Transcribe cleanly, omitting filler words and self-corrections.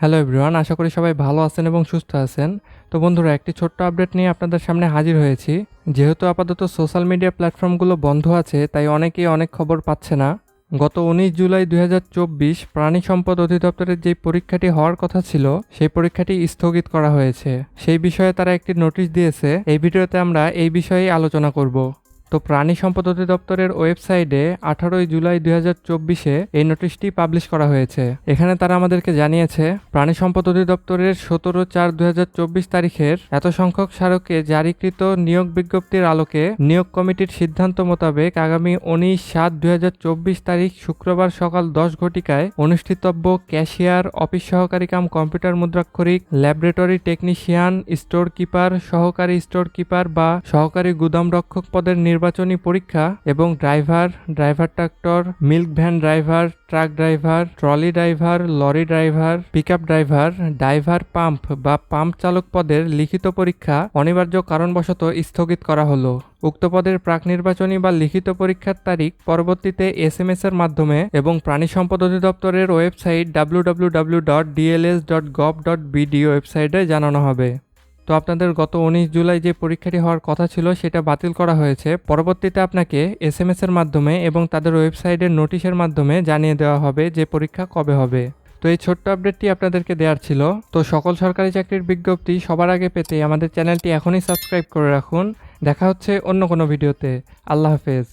Hello everyone, আশা করি সবাই ভালো আছেন এবং সুস্থ আছেন। তো বন্ধুরা, একটি ছোট্ট আপডেট নিয়ে আপনাদের সামনে হাজির হয়েছি। যেহেতু আপাতত সোশ্যাল মিডিয়া প্ল্যাটফর্মগুলো বন্ধ আছে, তাই অনেকেই অনেক খবর পাচ্ছে না। গত 19 জুলাই 2024 প্রাণী সম্পদ অধিদপ্তরের যে পরীক্ষাটি হওয়ার কথা ছিল, সেই পরীক্ষাটি স্থগিত করা হয়েছে। সেই বিষয়ে তারা একটি নোটিশ দিয়েছে। এই ভিডিওতে আমরা এই বিষয়েই আলোচনা করব। তো প্রাণী সম্পদ অধিদপ্তরের ওয়েবসাইটে 18 জুলাই 2024 এই নোটিশটি পাবলিশ করা হয়েছে। এখানে তারা আমাদেরকে জানিয়েছে, প্রাণী সম্পদ অধিদপ্তরের 17/4/2024 তারিখের এত সংখ্যক স্মারকে জারিকৃত নিয়োগ বিজ্ঞপ্তির আলোকে নিয়োগ কমিটির সিদ্ধান্ত মোতাবেক আগামী 19/7/2024 তারিখ শুক্রবার সকাল 10 ঘটিকায় অনুষ্ঠিতব্য ক্যাশিয়ার, অফিস সহকারী কাম কম্পিউটার মুদ্রাক্ষরিক, ল্যাবরেটরি টেকনিশিয়ান, স্টোর কিপার, সহকারী স্টোর কিপার বা সহকারী গুদাম রক্ষক পদের নির্বাচনী পরীক্ষা এবং driver tractor, milk van driver, truck driver, trolley driver, lorry driver, pickup driver, driver pump বা পাম্প চালক পদের লিখিত পরীক্ষা অনিবার্য কারণবশত স্থগিত করা হলো। উক্ত পদের প্রাক নির্বাচনী বা লিখিত পরীক্ষার তারিখ পরবর্তীতে SMS এর মাধ্যমে এবং প্রাণী সম্পদ অধিদপ্তরের ওয়েবসাইট www.dls.gov.bd ওয়েবসাইটে জানানো হবে। তো আপনাদের গত 19 জুলাই যে পরীক্ষাটি হওয়ার কথা ছিল সেটা বাতিল করা হয়েছে। পরবর্তীতে আপনাকে SMS এর মাধ্যমে এবং তাদের ওয়েবসাইটের নোটিশের মাধ্যমে জানিয়ে দেওয়া হবে যে পরীক্ষা কবে হবে। তো এই ছোট্ট আপডেটটি আপনাদেরকে দেওয়ার ছিল। তো সকল সরকারি চাকরির বিজ্ঞপ্তি সবার আগে পেতে আমাদের চ্যানেলটি এখনই সাবস্ক্রাইব করে রাখুন। দেখা হচ্ছে অন্য কোনো ভিডিওতে। আল্লাহ হাফেজ।